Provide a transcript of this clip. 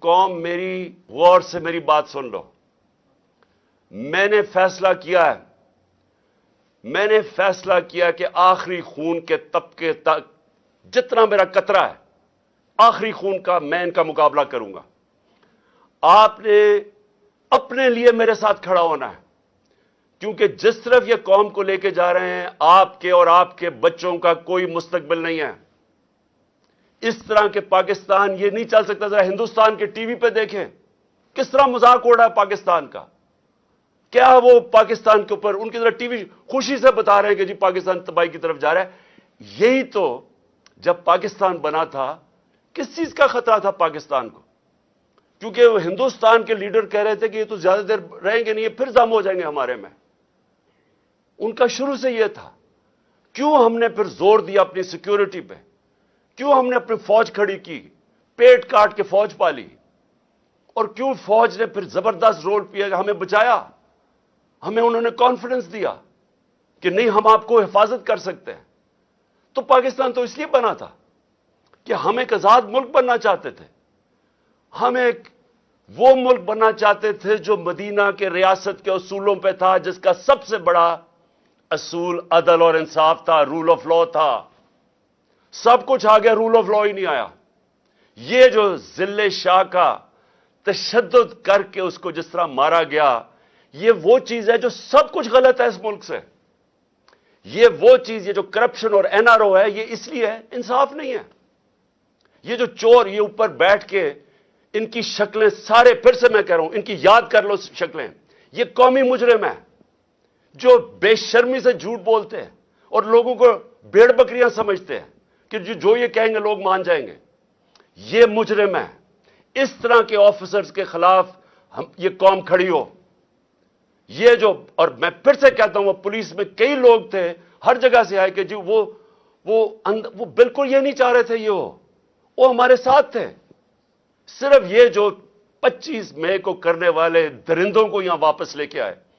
قوم میری غور سے میری بات سن لو. میں نے فیصلہ کیا کہ آخری خون کے طبقے تک جتنا میرا قطرہ ہے آخری خون کا میں ان کا مقابلہ کروں گا. آپ نے اپنے لیے میرے ساتھ کھڑا ہونا ہے، کیونکہ جس طرف یہ قوم کو لے کے جا رہے ہیں آپ کے اور آپ کے بچوں کا کوئی مستقبل نہیں ہے. اس طرح کے پاکستان یہ نہیں چل سکتا. ذرا ہندوستان کے ٹی وی پہ دیکھیں کس طرح مذاق اڑ رہا ہے پاکستان کا. کیا وہ پاکستان کے اوپر ان کی طرح ٹی وی خوشی سے بتا رہے ہیں کہ جی پاکستان تباہی کی طرف جا رہا ہے. یہی تو جب پاکستان بنا تھا کس چیز کا خطرہ تھا پاکستان کو؟ کیونکہ وہ ہندوستان کے لیڈر کہہ رہے تھے کہ یہ تو زیادہ دیر رہیں گے نہیں، یہ پھر ضم ہو جائیں گے ہمارے میں. ان کا شروع سے یہ تھا. کیوں ہم نے پھر زور دیا اپنی سیکیورٹی پہ؟ کیوں ہم نے اپنی فوج کھڑی کی، پیٹ کاٹ کے فوج پالی؟ اور کیوں فوج نے پھر زبردست رول کیا کہ ہمیں بچایا؟ ہمیں انہوں نے کانفیڈنس دیا کہ نہیں ہم آپ کو حفاظت کر سکتے ہیں. تو پاکستان تو اس لیے بنا تھا کہ ہم ایک آزاد ملک بننا چاہتے تھے. ہم ایک وہ ملک بننا چاہتے تھے جو مدینہ کے ریاست کے اصولوں پہ تھا، جس کا سب سے بڑا اصول عدل اور انصاف تھا، رول آف لا تھا. سب کچھ آ گیا، رول آف لا ہی نہیں آیا. یہ جو ذل شاہ کا تشدد کر کے اس کو جس طرح مارا گیا، یہ وہ چیز ہے جو سب کچھ غلط ہے اس ملک سے. یہ وہ چیز، یہ جو کرپشن اور این آر او ہے، یہ اس لیے ہے انصاف نہیں ہے. یہ جو چور یہ اوپر بیٹھ کے ان کی شکلیں سارے، پھر سے میں کہہ رہا ہوں ان کی یاد کر لو شکلیں. یہ قومی مجرم ہیں جو بے شرمی سے جھوٹ بولتے ہیں اور لوگوں کو بھیڑ بکریاں سمجھتے ہیں کہ جو یہ کہیں گے لوگ مان جائیں گے. یہ مجرم ہے. اس طرح کے آفیسرز کے خلاف یہ قوم کھڑی ہو. یہ جو، اور میں پھر سے کہتا ہوں، وہ پولیس میں کئی لوگ تھے ہر جگہ سے آئے کہ جی وہ بالکل یہ نہیں چاہ رہے تھے، وہ ہمارے ساتھ تھے. صرف یہ جو 25 مئی کو کرنے والے درندوں کو یہاں واپس لے کے آئے.